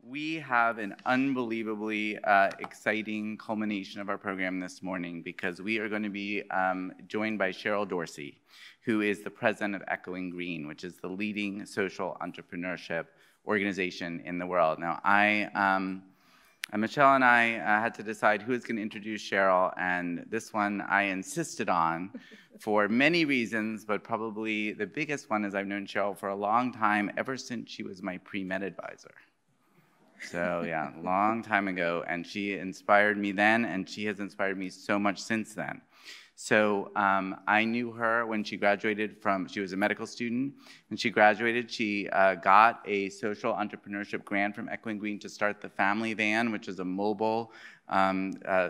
We have an unbelievably exciting culmination of our program this morning because we are going to be joined by Cheryl Dorsey, who is the president of Echoing Green, which is the leading social entrepreneurship organization in the world. Now, Michelle and I had to decide who is going to introduce Cheryl, and this one I insisted on for many reasons, but probably the biggest one is I've known Cheryl for a long time, ever since she was my pre-med advisor. So yeah, long time ago, and she inspired me then, and she has inspired me so much since then. So I knew her when she graduated she was a medical student. When she graduated, she got a social entrepreneurship grant from Echoing Green to start the Family Van, which is a mobile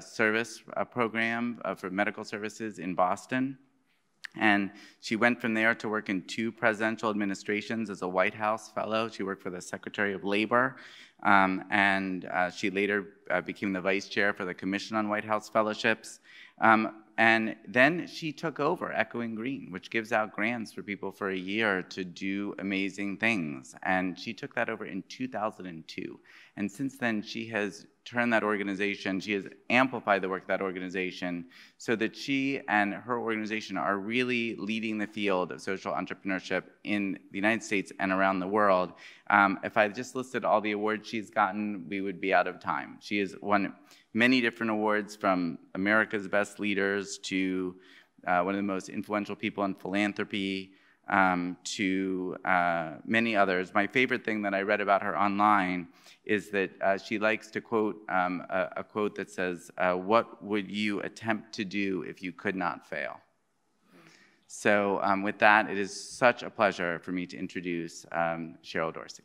service program for medical services in Boston. And she went from there to work in 2 presidential administrations as a White House fellow. She worked for the Secretary of Labor, and she later became the vice chair for the Commission on White House Fellowships. And then she took over Echoing Green, which gives out grants for people for a year to do amazing things. And she took that over in 2002. And since then, she has turned that organization, she has amplified the work of that organization so that she and her organization are really leading the field of social entrepreneurship in the United States and around the world. If I just listed all the awards she's gotten, we would be out of time. She has won many different awards, from America's Best Leaders to one of the most influential people in philanthropy, to many others. My favorite thing that I read about her online is that she likes to quote a quote that says, "What would you attempt to do if you could not fail?" So with that, it is such a pleasure for me to introduce Cheryl Dorsey.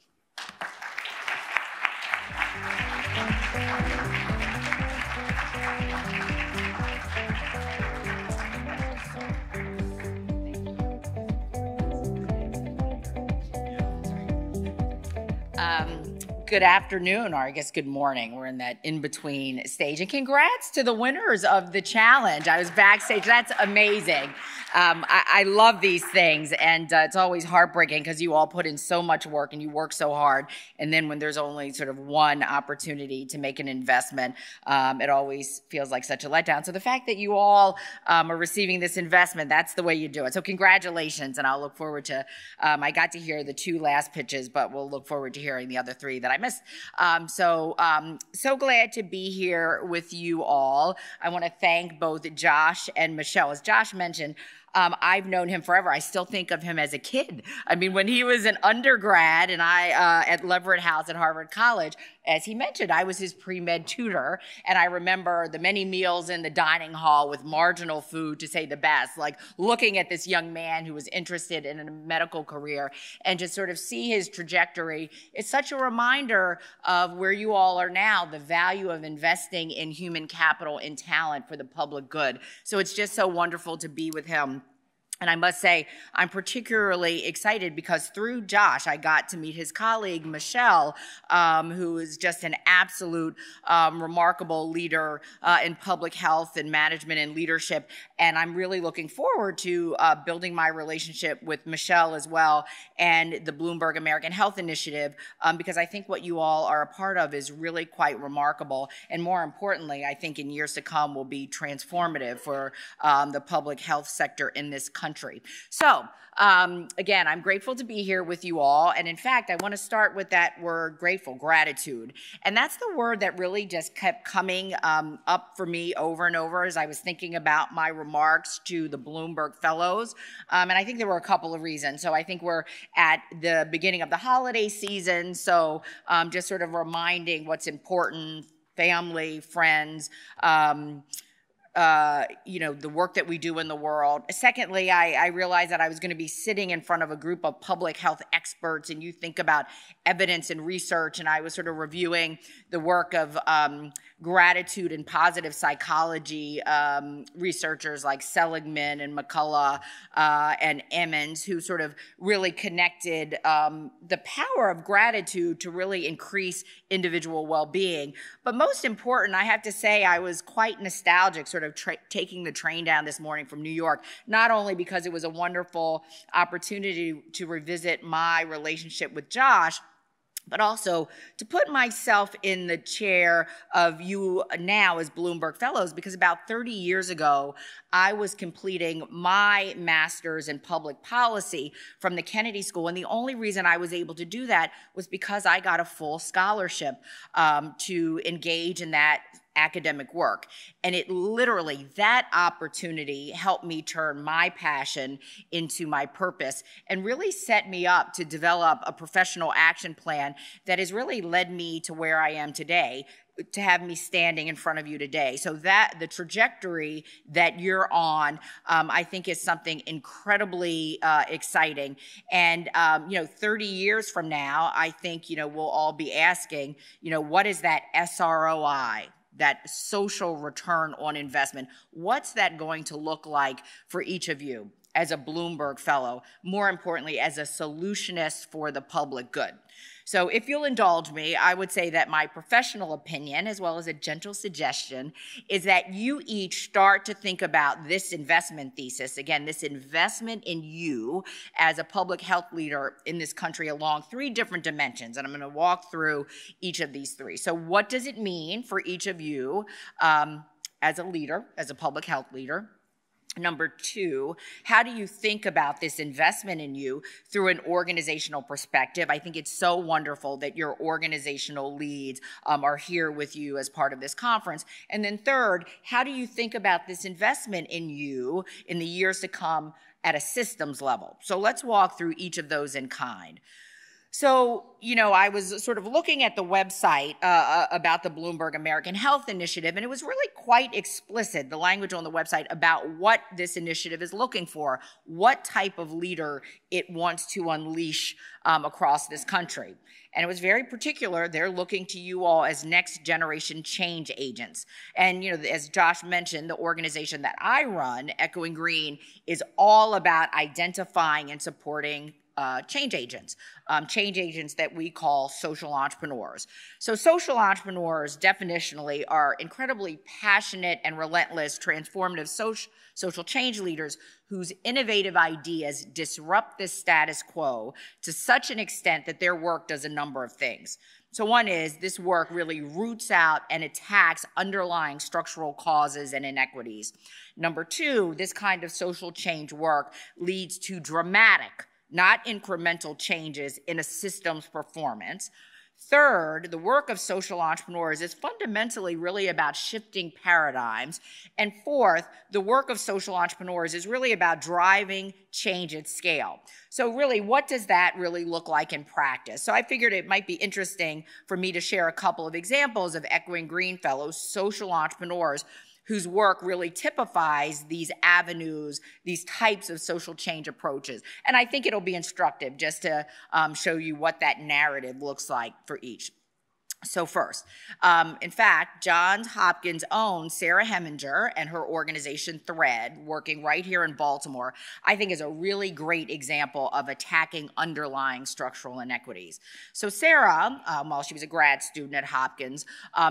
Good afternoon, or I guess good morning. We're in that in-between stage. And congrats to the winners of the challenge. I was backstage. That's amazing. I love these things, and it's always heartbreaking because you all put in so much work and you work so hard, and then when there's only sort of one opportunity to make an investment, it always feels like such a letdown. So the fact that you all are receiving this investment, that's the way you do it. So congratulations, and I'll look forward to, I got to hear the 2 last pitches, but we'll look forward to hearing the other 3 that I missed. So glad to be here with you all. I want to thank both Josh and Michelle. As Josh mentioned, I've known him forever. I still think of him as a kid. I mean, when he was an undergrad and I at Leverett House at Harvard College, as he mentioned, I was his pre-med tutor, and I remember the many meals in the dining hall with marginal food, to say the best, like looking at this young man who was interested in a medical career and just sort of see his trajectory. It's such a reminder of where you all are now, the value of investing in human capital and talent for the public good. So it's just so wonderful to be with him. And I must say, I'm particularly excited because through Josh, I got to meet his colleague, Michelle, who is just an absolute remarkable leader in public health and management and leadership. And I'm really looking forward to building my relationship with Michelle as well and the Bloomberg American Health Initiative, because I think what you all are a part of is really quite remarkable. And more importantly, I think in years to come will be transformative for the public health sector in this country. So again, I'm grateful to be here with you all. And in fact, I want to start with that word grateful, gratitude. And that's the word that really just kept coming up for me over and over as I was thinking about my remarks to the Bloomberg Fellows. And I think there were a couple of reasons. So I think we're at the beginning of the holiday season. So just sort of reminding what's important, family, friends, the work that we do in the world. Secondly, I realized that I was going to be sitting in front of a group of public health experts, and you think about evidence and research, and I was sort of reviewing the work of gratitude and positive psychology researchers like Seligman and McCullough and Emmons, who sort of really connected the power of gratitude to really increase individual well-being. But most important, I have to say, I was quite nostalgic, sort of taking the train down this morning from New York, not only because it was a wonderful opportunity to revisit my relationship with Josh, but also to put myself in the chair of you now as Bloomberg Fellows, because about 30 years ago, I was completing my master's in public policy from the Kennedy School, and the only reason I was able to do that was because I got a full scholarship to engage in that academic work. And it literally, that opportunity helped me turn my passion into my purpose and really set me up to develop a professional action plan that has really led me to where I am today, to have me standing in front of you today. So that the trajectory that you're on, I think is something incredibly exciting. And, 30 years from now, I think, we'll all be asking, what is that SROI? That social return on investment. What's that going to look like for each of you as a Bloomberg Fellow? More importantly, as a solutionist for the public good. So if you'll indulge me, I would say that my professional opinion, as well as a gentle suggestion, is that you each start to think about this investment thesis, again, this investment in you as a public health leader in this country along 3 different dimensions. And I'm going to walk through each of these 3. So what does it mean for each of you as a leader, as a public health leader? Number 2, how do you think about this investment in you through an organizational perspective? I think it's so wonderful that your organizational leads are here with you as part of this conference. And then 3rd, how do you think about this investment in you in the years to come at a systems level? So let's walk through each of those in kind. So, I was sort of looking at the website about the Bloomberg American Health Initiative, and it was really quite explicit, the language on the website, about what this initiative is looking for, what type of leader it wants to unleash across this country. And it was very particular. They're looking to you all as next generation change agents. And, as Josh mentioned, the organization that I run, Echoing Green, is all about identifying and supporting change agents that we call social entrepreneurs. So social entrepreneurs definitionally are incredibly passionate and relentless, transformative social change leaders whose innovative ideas disrupt the status quo to such an extent that their work does a number of things. So one is this work really roots out and attacks underlying structural causes and inequities. Number 2, this kind of social change work leads to dramatic, not incremental changes in a system's performance. 3rd, the work of social entrepreneurs is fundamentally really about shifting paradigms. And 4th, the work of social entrepreneurs is really about driving change at scale. So really, what does that really look like in practice? So I figured it might be interesting for me to share a couple of examples of Echoing Green Fellows, social entrepreneurs, whose work really typifies these avenues, these types of social change approaches. And I think it'll be instructive just to show you what that narrative looks like for each. So first, in fact, Johns Hopkins owns Sarah Heminger and her organization Thread, working right here in Baltimore, I think is a really great example of attacking underlying structural inequities. So Sarah, while she was a grad student at Hopkins,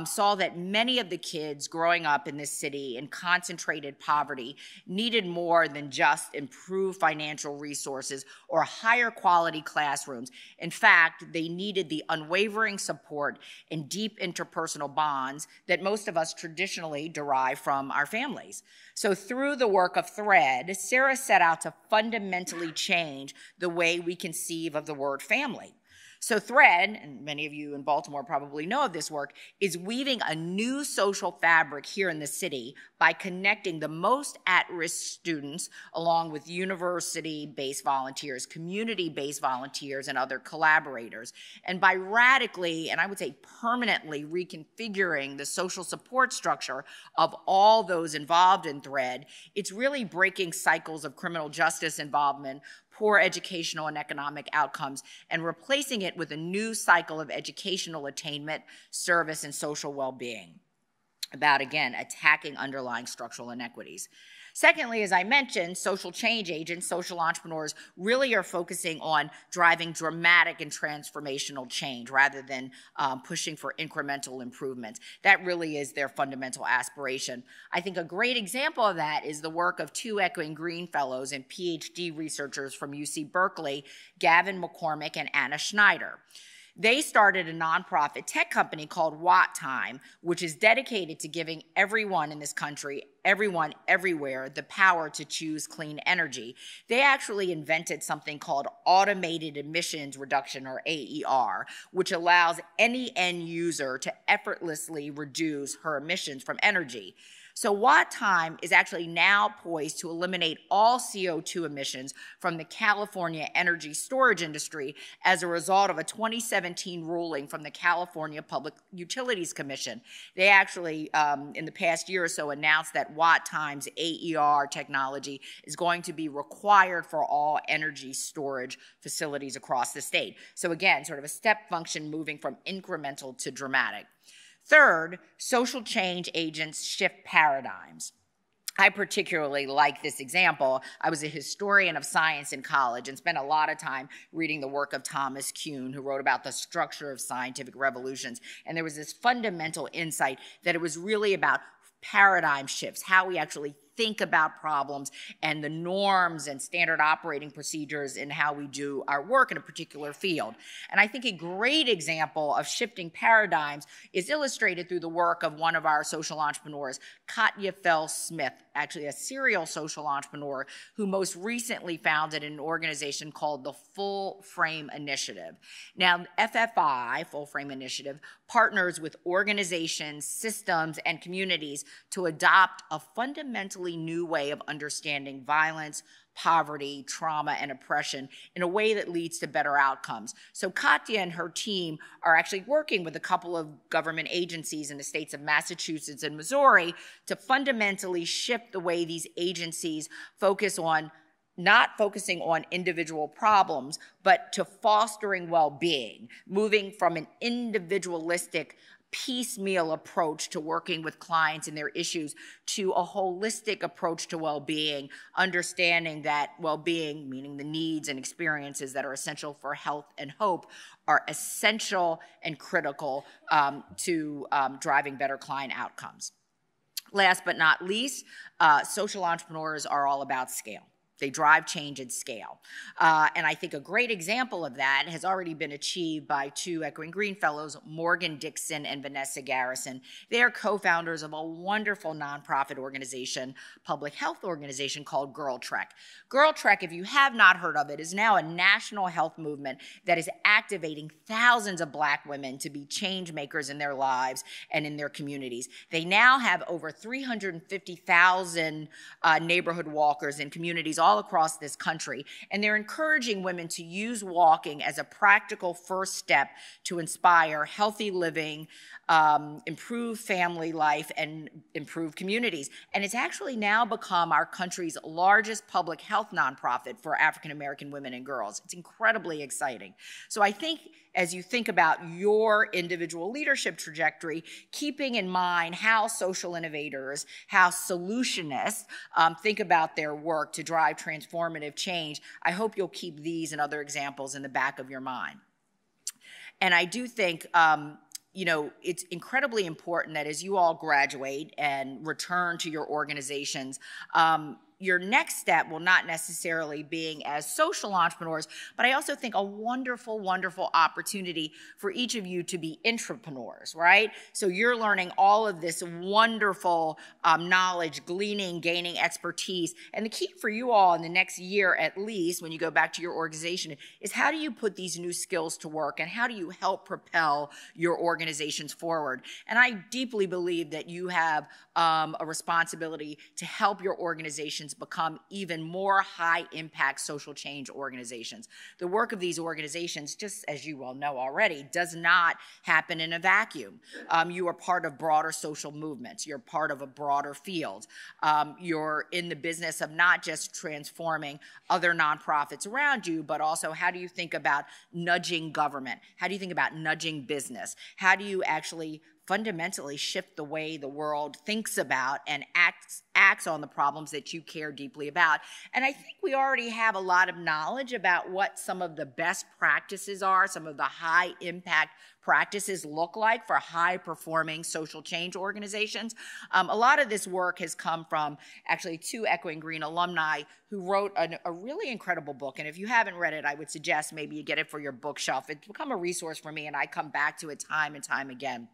saw that many of the kids growing up in this city in concentrated poverty needed more than just improved financial resources or higher quality classrooms. In fact, they needed the unwavering support and deep interpersonal bonds that most of us traditionally derive from our families. So through the work of Thread, Sarah set out to fundamentally change the way we conceive of the word family. So Thread, and many of you in Baltimore probably know of this work, is weaving a new social fabric here in the city by connecting the most at-risk students along with university-based volunteers, community-based volunteers, and other collaborators. And by radically, and I would say permanently, reconfiguring the social support structure of all those involved in Thread, it's really breaking cycles of criminal justice involvement, poor educational and economic outcomes, and replacing it with a new cycle of educational attainment, service, and social well-being, about, again, attacking underlying structural inequities. Secondly, as I mentioned, social change agents, social entrepreneurs, really are focusing on driving dramatic and transformational change rather than pushing for incremental improvements. That really is their fundamental aspiration. I think a great example of that is the work of 2 Echoing Green Fellows and PhD researchers from UC Berkeley, Gavin McCormick and Anna Schneider. They started a nonprofit tech company called Watt Time, which is dedicated to giving everyone in this country, everyone everywhere, the power to choose clean energy. They actually invented something called automated emissions reduction, or AER, which allows any end user to effortlessly reduce her emissions from energy. So Watt Time is actually now poised to eliminate all CO2 emissions from the California energy storage industry as a result of a 2017 ruling from the California Public Utilities Commission. They actually, in the past year or so, announced that Watt Time's AER technology is going to be required for all energy storage facilities across the state. So again, sort of a step function moving from incremental to dramatic. Third, social change agents shift paradigms. I particularly like this example. I was a historian of science in college and spent a lot of time reading the work of Thomas Kuhn, who wrote about the structure of scientific revolutions. And there was this fundamental insight that it was really about paradigm shifts, how we actually think about problems and the norms and standard operating procedures in how we do our work in a particular field. And I think a great example of shifting paradigms is illustrated through the work of one of our social entrepreneurs, Katya Fell-Smith, actually a serial social entrepreneur who most recently founded an organization called the Full Frame Initiative. Now, FFI, Full Frame Initiative, partners with organizations, systems, and communities to adopt a fundamentally new way of understanding violence, poverty, trauma, and oppression in a way that leads to better outcomes. So Katya and her team are actually working with a couple of government agencies in the states of Massachusetts and Missouri to fundamentally shift the way these agencies focus on not focusing on individual problems, but to fostering well-being, moving from an individualistic piecemeal approach to working with clients and their issues to a holistic approach to well-being, understanding that well-being, meaning the needs and experiences that are essential for health and hope, are essential and critical to driving better client outcomes. Last but not least, social entrepreneurs are all about scale. They drive change at scale. And I think a great example of that has already been achieved by two Echoing Green Fellows, Morgan Dixon and Vanessa Garrison. They are co-founders of a wonderful nonprofit organization, public health organization called Girl Trek. Girl Trek, if you have not heard of it, is now a national health movement that is activating thousands of Black women to be change makers in their lives and in their communities. They now have over 350,000 neighborhood walkers in communities all across this country, and they're encouraging women to use walking as a practical first step to inspire healthy living, improve family life, and improve communities. And it's actually now become our country's largest public health nonprofit for African American women and girls. It's incredibly exciting. So I think as you think about your individual leadership trajectory, keeping in mind how social innovators, how solutionists think about their work to drive transformative change, I hope you'll keep these and other examples in the back of your mind. And I do think it's incredibly important that as you all graduate and return to your organizations, your next step will not necessarily being as social entrepreneurs, but I also think a wonderful, wonderful opportunity for each of you to be intrapreneurs, right? So you're learning all of this wonderful knowledge, gaining expertise. And the key for you all in the next year, at least, when you go back to your organization, is how do you put these new skills to work and how do you help propel your organizations forward? And I deeply believe that you have a responsibility to help your organizations become even more high-impact social change organizations. The work of these organizations, just as you well know already, does not happen in a vacuum. You are part of broader social movements. You're part of a broader field. You're in the business of not just transforming other nonprofits around you, but also how do you think about nudging government? How do you think about nudging business? How do you actually fundamentally shift the way the world thinks about and acts on the problems that you care deeply about. And I think we already have a lot of knowledge about what some of the best practices are, some of the high impact practices look like for high-performing social change organizations. A lot of this work has come from actually 2 Echoing Green alumni who wrote a really incredible book. And if you haven't read it, I would suggest maybe you get it for your bookshelf. It's become a resource for me, and I come back to it time and time again.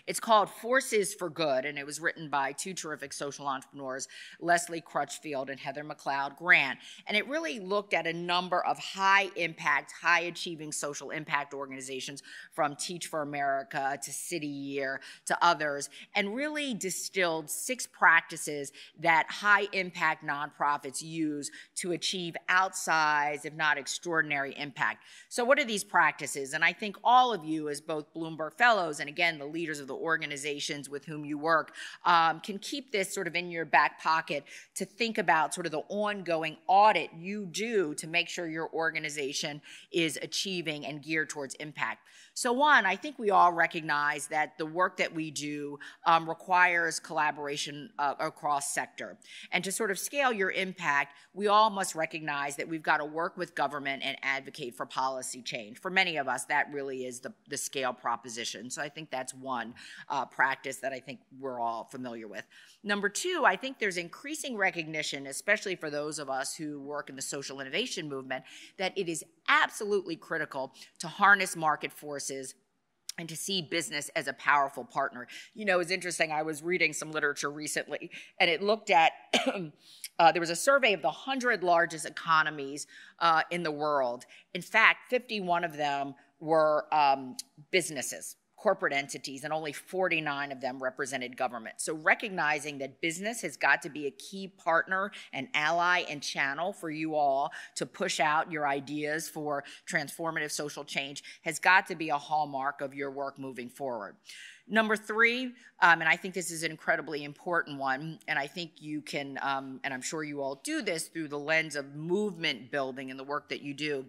It's called Forces for Good, and it was written by 2 terrific social entrepreneurs, Leslie Crutchfield and Heather McLeod Grant. And it really looked at a number of high-impact, high-achieving social impact organizations, from Teach for America to City Year to others, and really distilled 6 practices that high-impact nonprofits use to achieve outsized, if not extraordinary, impact. So what are these practices? And I think all of you, as both Bloomberg Fellows and, again, the leaders of the organizations with whom you work, can keep this sort of in your back pocket to think about sort of the ongoing audit you do to make sure your organization is achieving and geared towards impact. So one, I think we all recognize that the work that we do requires collaboration across sector. And to sort of scale your impact, we all must recognize that we've got to work with government and advocate for policy change. For many of us, that really is the scale proposition. So I think that's one practice that I think we're all familiar with. Number 2, I think there's increasing recognition, especially for those of us who work in the social innovation movement, that it is absolutely critical to harness market forces and to see business as a powerful partner. You know, it's interesting, I was reading some literature recently, and it looked at, there was a survey of the 100 largest economies in the world. In fact, 51 of them were businesses, corporate entities, and only 49 of them represented government. So recognizing that business has got to be a key partner and ally and channel for you all to push out your ideas for transformative social change has got to be a hallmark of your work moving forward. Number 3, and I think this is an incredibly important one, and I think you can, and I'm sure you all do this through the lens of movement building and the work that you do,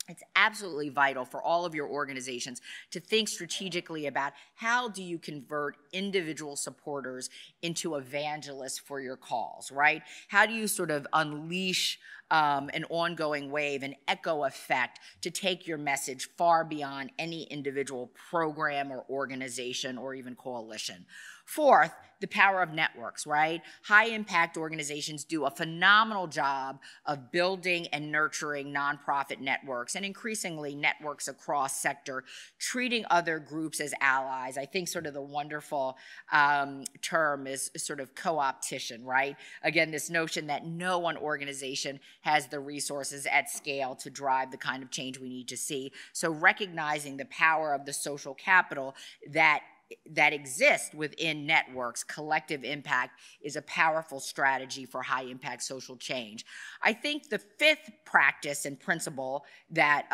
it's absolutely vital for all of your organizations to think strategically about how do you convert individual supporters into evangelists for your cause, right? How do you sort of unleash an ongoing wave, an echo effect to take your message far beyond any individual program or organization or even coalition? 4th, the power of networks, right? High-impact organizations do a phenomenal job of building and nurturing nonprofit networks, and increasingly networks across sector, treating other groups as allies. I think sort of the wonderful term is sort of co-opetition, right? Again, this notion that no one organization has the resources at scale to drive the kind of change we need to see. So recognizing the power of the social capital that exist within networks, collective impact is a powerful strategy for high impact social change. I think the 5th practice and principle that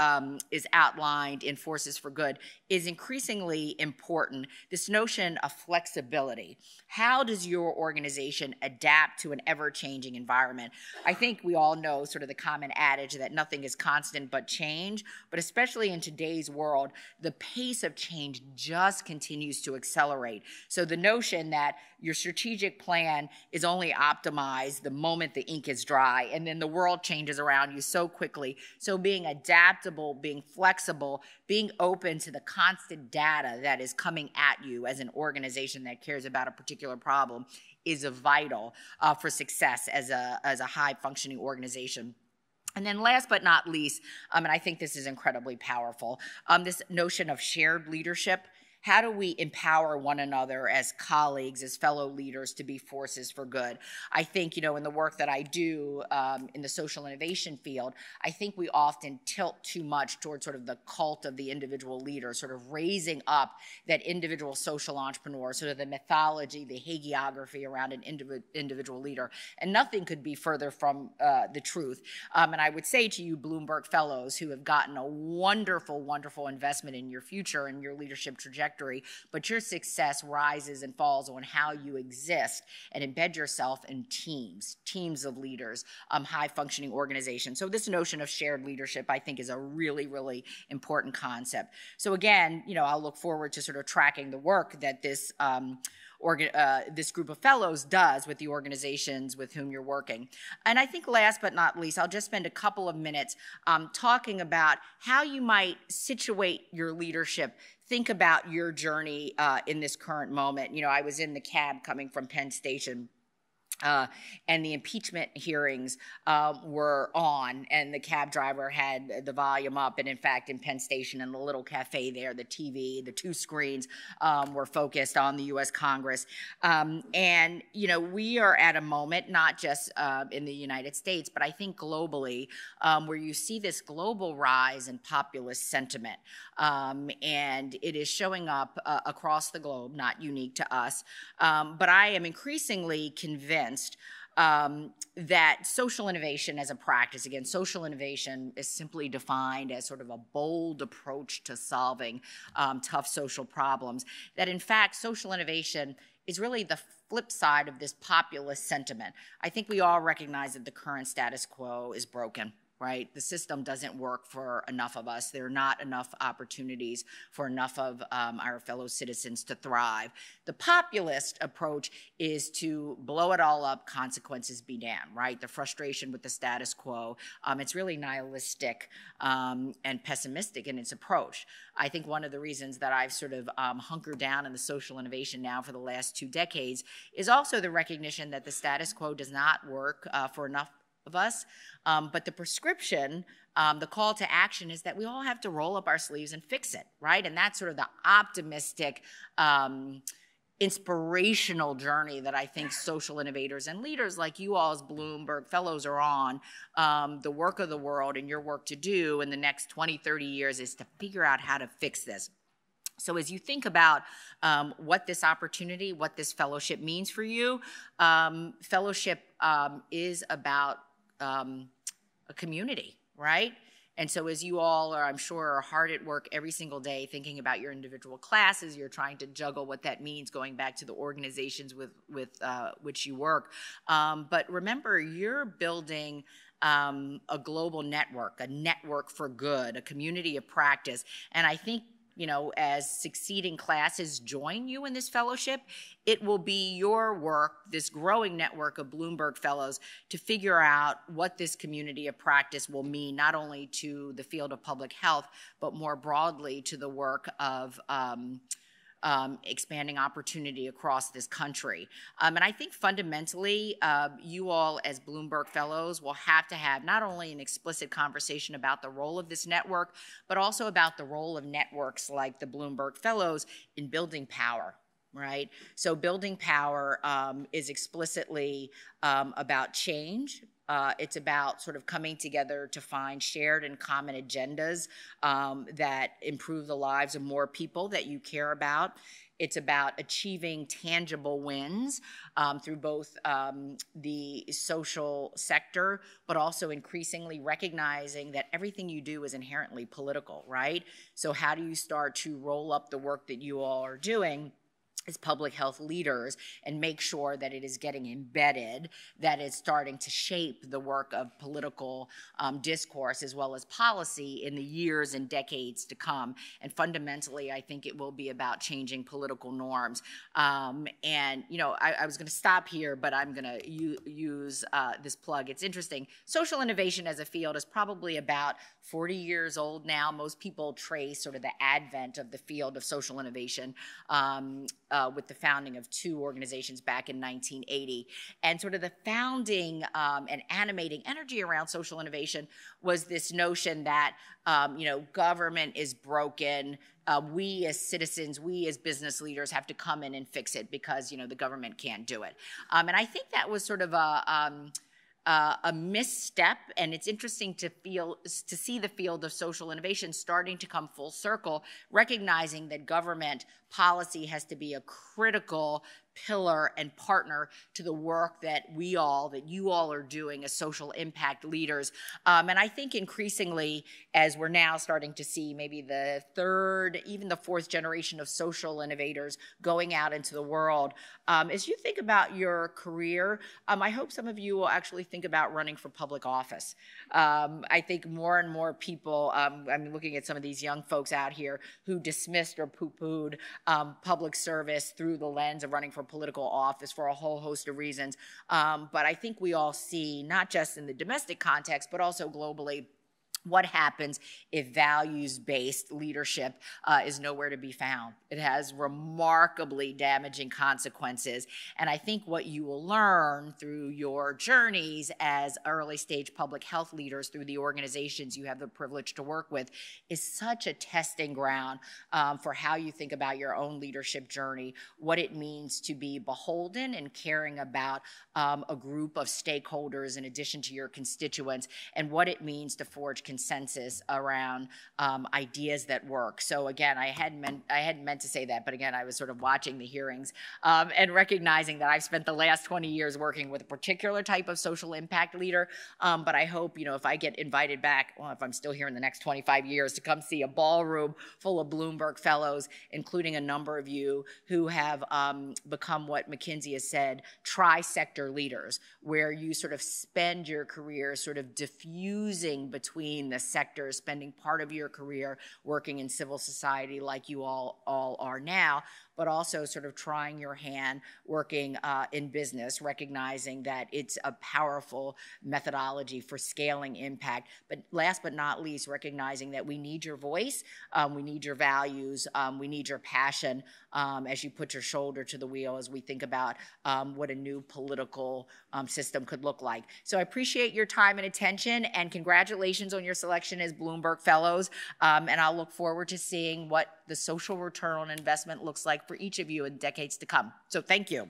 is outlined in Forces for Good is increasingly important, this notion of flexibility. How does your organization adapt to an ever-changing environment? I think we all know sort of the common adage that nothing is constant but change, but especially in today's world, the pace of change just continues to accelerate. So the notion that your strategic plan is only optimized the moment the ink is dry, and then the world changes around you so quickly. So being adaptable, being flexible, being open to the constant data that is coming at you as an organization that cares about a particular problem is vital for success as a high-functioning organization. And then last but not least, and I think this is incredibly powerful, this notion of shared leadership. How do we empower one another as colleagues, as fellow leaders to be forces for good? I think, you know, in the work that I do in the social innovation field, I think we often tilt too much towards sort of the cult of the individual leader, sort of raising up that individual social entrepreneur, sort of the mythology, the hagiography around an individual leader. And nothing could be further from the truth. And I would say to you, Bloomberg Fellows, who have gotten a wonderful, wonderful investment in your future and your leadership trajectory, trajectory, but your success rises and falls on how you exist and embed yourself in teams of leaders, high-functioning organizations. So this notion of shared leadership, I think, is a really, really important concept. So again, I'll look forward to sort of tracking the work that this this group of fellows does with the organizations with whom you're working. And I think last but not least, I'll just spend a couple of minutes talking about how you might situate your leadership, think about your journey in this current moment. I was in the cab coming from Penn Station, and the impeachment hearings were on, and the cab driver had the volume up. And in fact, in Penn Station, in the little cafe there, the TV, the two screens were focused on the U.S. Congress. And, we are at a moment, not just in the United States, but I think globally, where you see this global rise in populist sentiment. And it is showing up across the globe, not unique to us. But I am increasingly convinced that social innovation as a practice, again, social innovation is simply defined as sort of a bold approach to solving tough social problems, that in fact, social innovation is really the flip side of this populist sentiment. I think we all recognize that the current status quo is broken. Right? The system doesn't work for enough of us. There are not enough opportunities for enough of our fellow citizens to thrive. The populist approach is to blow it all up, consequences be damned, right? The frustration with the status quo. It's really nihilistic and pessimistic in its approach. I think one of the reasons that I've sort of hunkered down in the social innovation now for the last 2 decades is also the recognition that the status quo does not work for enough of us, but the prescription, the call to action is that we all have to roll up our sleeves and fix it, right? And that's sort of the optimistic, inspirational journey that I think social innovators and leaders like you all as Bloomberg Fellows are on. The work of the world and your work to do in the next 20, 30 years is to figure out how to fix this. So as you think about what this opportunity, what this fellowship means for you, fellowship is about a community, right? And so as you all are, I'm sure, are hard at work every single day thinking about your individual classes, you're trying to juggle what that means going back to the organizations with which you work. But remember, you're building a global network, a network for good, a community of practice. And I think as succeeding classes join you in this fellowship, it will be your work, this growing network of Bloomberg Fellows, to figure out what this community of practice will mean, not only to the field of public health, but more broadly to the work of expanding opportunity across this country. And I think fundamentally, you all as Bloomberg Fellows will have to have not only an explicit conversation about the role of this network, but also about the role of networks like the Bloomberg Fellows in building power. Right? So building power is explicitly about change. It's about sort of coming together to find shared and common agendas that improve the lives of more people that you care about. It's about achieving tangible wins through both the social sector, but also increasingly recognizing that everything you do is inherently political, right? So how do you start to roll up the work that you all are doing as public health leaders and make sure that it is getting embedded, that it's starting to shape the work of political discourse as well as policy in the years and decades to come. And fundamentally, I think it will be about changing political norms. And, I was going to stop here, but I'm going to use this plug. It's interesting. Social innovation as a field is probably about 40 years old now. Most people trace sort of the advent of the field of social innovation with the founding of 2 organizations back in 1980. And sort of the founding and animating energy around social innovation was this notion that, government is broken. We as citizens, we as business leaders have to come in and fix it because, the government can't do it. And I think that was sort of a misstep, and it's interesting to see the field of social innovation starting to come full circle, recognizing that government policy has to be a critical pillar and partner to the work that you all are doing as social impact leaders. And I think increasingly, as we're now starting to see maybe the third, even the fourth generation of social innovators going out into the world, as you think about your career, I hope some of you will actually think about running for public office. I think more and more people, I'm looking at some of these young folks out here who dismissed or poo-pooed public service through the lens of running for political office for a whole host of reasons. But I think we all see, not just in the domestic context, but also globally, what happens if values-based leadership is nowhere to be found. It has remarkably damaging consequences. And I think what you will learn through your journeys as early-stage public health leaders through the organizations you have the privilege to work with is such a testing ground for how you think about your own leadership journey, what it means to be beholden and caring about a group of stakeholders in addition to your constituents, and what it means to forge consensus around ideas that work. So again, I hadn't meant to say that, but again, I was sort of watching the hearings and recognizing that I've spent the last 20 years working with a particular type of social impact leader. But I hope, if I get invited back, well, if I'm still here in the next 25 years, to come see a ballroom full of Bloomberg fellows, including a number of you who have become what McKinsey has said, tri-sector leaders, where you sort of spend your career sort of diffusing between the sectors, spending part of your career working in civil society like you all are now, but also sort of trying your hand working in business, recognizing that it's a powerful methodology for scaling impact. But last but not least, recognizing that we need your voice, we need your values, we need your passion as you put your shoulder to the wheel as we think about what a new political system could look like. So I appreciate your time and attention, and congratulations on your selection as Bloomberg Fellows. And I'll look forward to seeing what the social return on investment looks like for each of you in decades to come. So thank you.